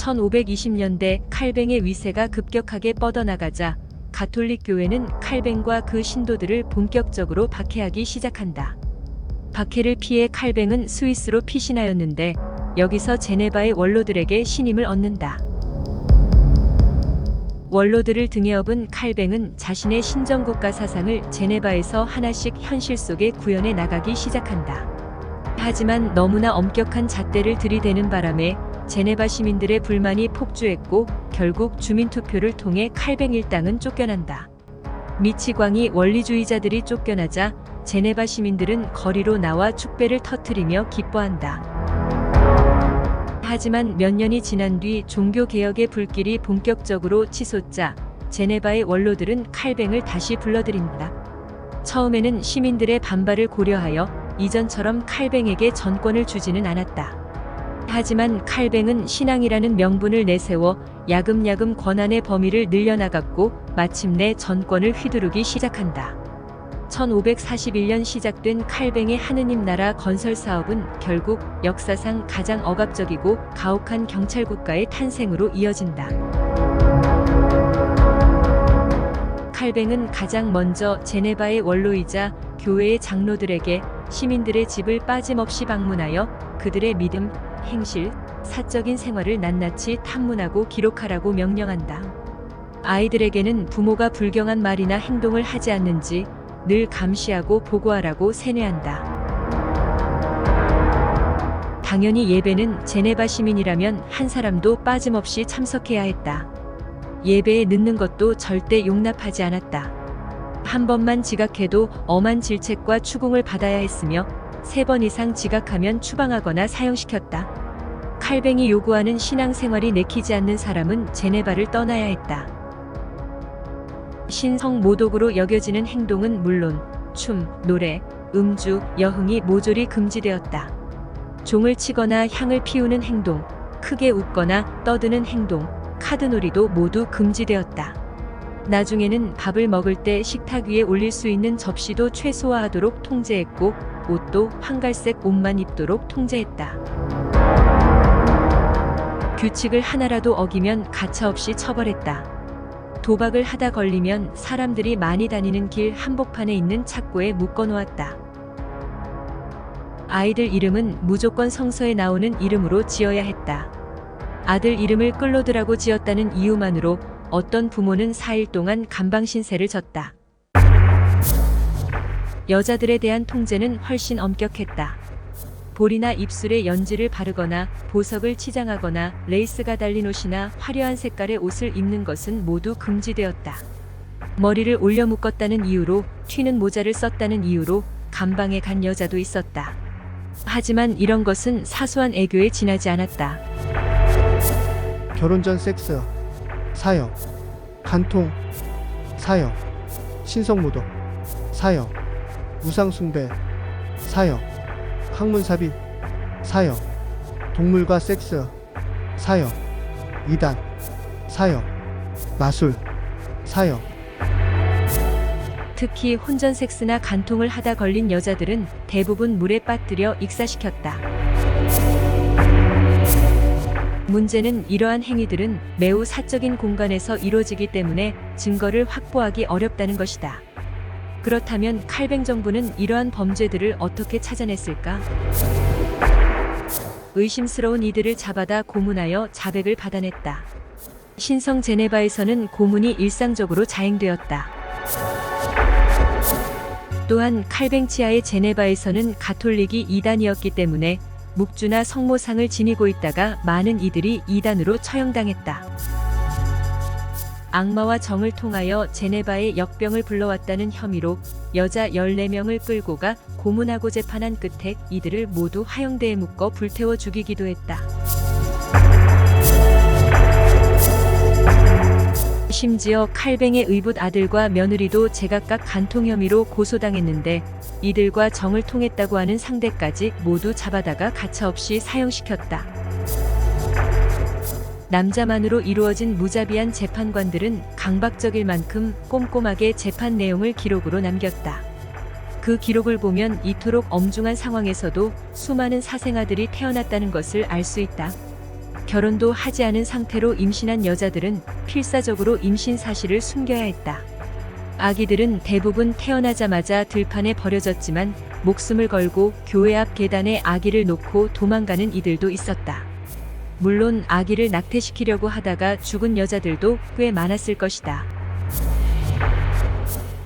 1520년대 칼뱅의 위세가 급격하게 뻗어나가자 가톨릭 교회는 칼뱅과 그 신도들을 본격적으로 박해하기 시작한다. 박해를 피해 칼뱅은 스위스로 피신하였는데 여기서 제네바의 원로들에게 신임을 얻는다. 원로들을 등에 업은 칼뱅은 자신의 신정국가 사상을 제네바에서 하나씩 현실 속에 구현해 나가기 시작한다. 하지만 너무나 엄격한 잣대를 들이대는 바람에 제네바 시민들의 불만이 폭주했고 결국 주민투표를 통해 칼뱅 일당은 쫓겨난다. 미치광이 원리주의자들이 쫓겨나자 제네바 시민들은 거리로 나와 축배를 터뜨리며 기뻐한다. 하지만 몇 년이 지난 뒤 종교개혁의 불길이 본격적으로 치솟자 제네바의 원로들은 칼뱅을 다시 불러들인다. 처음에는 시민들의 반발을 고려하여 이전처럼 칼뱅에게 전권을 주지는 않았다. 하지만 칼뱅은 신앙이라는 명분을 내세워 야금야금 권한의 범위를 늘려나갔고 마침내 전권을 휘두르기 시작한다. 1541년 시작된 칼뱅의 하느님 나라 건설 사업은 결국 역사상 가장 억압적이고 가혹한 경찰국가의 탄생으로 이어진다. 칼뱅은 가장 먼저 제네바의 원로이자 교회의 장로들에게 시민들의 집을 빠짐없이 방문하여 그들의 믿음, 행실, 사적인 생활을 낱낱이 탐문하고 기록하라고 명령한다. 아이들에게는 부모가 불경한 말이나 행동을 하지 않는지 늘 감시하고 보고하라고 세뇌한다. 당연히 예배는 제네바 시민이라면 한 사람도 빠짐없이 참석해야 했다. 예배에 늦는 것도 절대 용납하지 않았다. 한 번만 지각해도 엄한 질책과 추궁을 받아야 했으며 3번 이상 지각하면 추방하거나 사형시켰다. 칼뱅이 요구하는 신앙생활이 내키지 않는 사람은 제네바를 떠나야 했다. 신성 모독으로 여겨지는 행동은 물론 춤, 노래, 음주, 여흥이 모조리 금지되었다. 종을 치거나 향을 피우는 행동, 크게 웃거나 떠드는 행동, 카드놀이도 모두 금지되었다. 나중에는 밥을 먹을 때 식탁 위에 올릴 수 있는 접시도 최소화하도록 통제했고 옷도 황갈색 옷만 입도록 통제했다. 규칙을 하나라도 어기면 가차없이 처벌했다. 도박을 하다 걸리면 사람들이 많이 다니는 길 한복판에 있는 착고에 묶어놓았다. 아이들 이름은 무조건 성서에 나오는 이름으로 지어야 했다. 아들 이름을 클로드라고 지었다는 이유만으로 어떤 부모는 4일 동안 간방신세를 졌다. 여자들에 대한 통제는 훨씬 엄격했다. 볼이나 입술에 연지를 바르거나 보석을 치장하거나 레이스가 달린 옷이나 화려한 색깔의 옷을 입는 것은 모두 금지되었다. 머리를 올려 묶었다는 이유로, 튀는 모자를 썼다는 이유로 감방에 간 여자도 있었다. 하지만 이런 것은 사소한 애교에 지나지 않았다. 결혼 전 섹스, 사형, 간통, 사형, 신성모독, 사형, 우상숭배, 사형, 학문사비, 사형, 동물과 섹스, 사형, 이단, 사형, 마술, 사형. 특히 혼전 섹스나 간통을 하다 걸린 여자들은 대부분 물에 빠뜨려 익사시켰다. 문제는 이러한 행위들은 매우 사적인 공간에서 이루어지기 때문에 증거를 확보하기 어렵다는 것이다. 그렇다면 칼뱅 정부는 이러한 범죄들을 어떻게 찾아냈을까? 의심스러운 이들을 잡아다 고문하여 자백을 받아냈다. 신성 제네바에서는 고문이 일상적으로 자행되었다. 또한 칼뱅 치하의 제네바에서는 가톨릭이 이단이었기 때문에 묵주나 성모상을 지니고 있다가 많은 이들이 이단으로 처형당했다. 악마와 정을 통하여 제네바에 역병을 불러왔다는 혐의로 여자 14명을 끌고 가 고문하고 재판한 끝에 이들을 모두 화형대에 묶어 불태워 죽이기도 했다. 심지어 칼뱅의 의붓 아들과 며느리도 제각각 간통 혐의로 고소당했는데 이들과 정을 통했다고 하는 상대까지 모두 잡아다가 가차없이 사형시켰다. 남자만으로 이루어진 무자비한 재판관들은 강박적일 만큼 꼼꼼하게 재판 내용을 기록으로 남겼다. 그 기록을 보면 이토록 엄중한 상황에서도 수많은 사생아들이 태어났다는 것을 알 수 있다. 결혼도 하지 않은 상태로 임신한 여자들은 필사적으로 임신 사실을 숨겨야 했다. 아기들은 대부분 태어나자마자 들판에 버려졌지만 목숨을 걸고 교회 앞 계단에 아기를 놓고 도망가는 이들도 있었다. 물론 아기를 낙태시키려고 하다가 죽은 여자들도 꽤 많았을 것이다.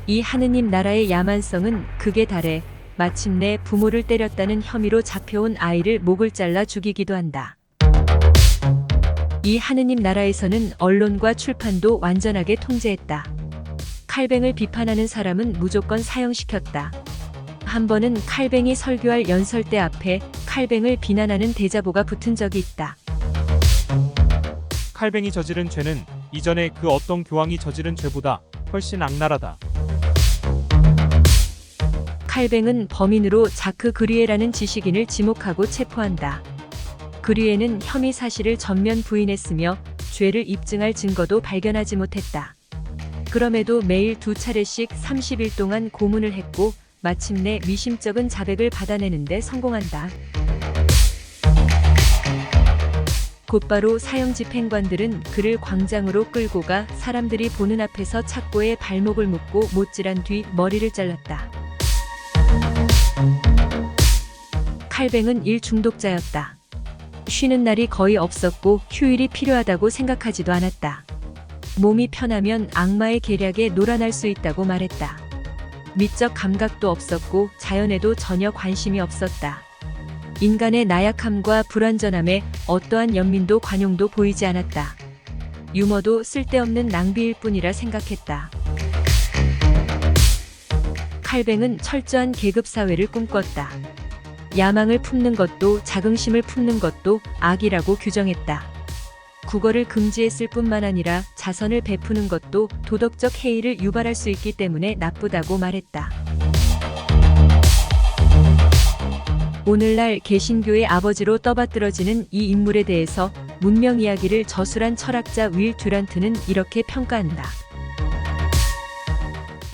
이 하느님 나라의 야만성은 극에 달해 마침내 부모를 때렸다는 혐의로 잡혀온 아이를 목을 잘라 죽이기도 한다. 이 하느님 나라에서는 언론과 출판도 완전하게 통제했다. 칼뱅을 비판하는 사람은 무조건 사형시켰다. 한 번은 칼뱅이 설교할 연설대 앞에 칼뱅을 비난하는 대자보가 붙은 적이 있다. 칼뱅이 저지른 죄는 이전에 그 어떤 교황이 저지른 죄보다 훨씬 악랄하다. 칼뱅은 범인으로 자크 그리에라는 지식인을 지목하고 체포한다. 그리에는 혐의 사실을 전면 부인했으며 죄를 입증할 증거도 발견하지 못했다. 그럼에도 매일 2차례씩 30일 동안 고문을 했고 마침내 미심쩍은 자백을 받아내는 데 성공한다. 곧바로 사형 집행관들은 그를 광장으로 끌고 가 사람들이 보는 앞에서 착고에 발목을 묶고 못질한 뒤 머리를 잘랐다. 칼뱅은 일 중독자였다. 쉬는 날이 거의 없었고 휴일이 필요하다고 생각하지도 않았다. 몸이 편하면 악마의 계략에 놀아날 수 있다고 말했다. 미적 감각도 없었고 자연에도 전혀 관심이 없었다. 인간의 나약함과 불완전함에 어떠한 연민도 관용도 보이지 않았다. 유머도 쓸데없는 낭비일 뿐이라 생각했다. 칼뱅은 철저한 계급사회를 꿈꿨다. 야망을 품는 것도 자긍심을 품는 것도 악이라고 규정했다. 국어를 금지했을 뿐만 아니라 자선을 베푸는 것도 도덕적 해이를 유발할 수 있기 때문에 나쁘다고 말했다. 오늘날 개신교의 아버지로 떠받들어지는 이 인물에 대해서 문명 이야기를 저술한 철학자 윌 듀란트는 이렇게 평가한다.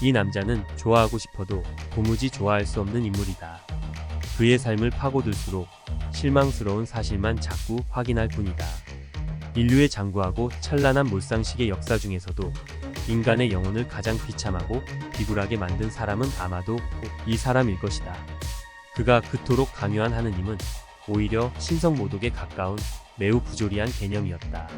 이 남자는 좋아하고 싶어도 도무지 좋아할 수 없는 인물이다. 그의 삶을 파고들수록 실망스러운 사실만 자꾸 확인할 뿐이다. 인류의 장구하고 찬란한 몰상식의 역사 중에서도 인간의 영혼을 가장 비참하고 비굴하게 만든 사람은 아마도 꼭 이 사람일 것이다. 그가 그토록 강요한 하느님은 오히려 신성모독에 가까운 매우 부조리한 개념이었다.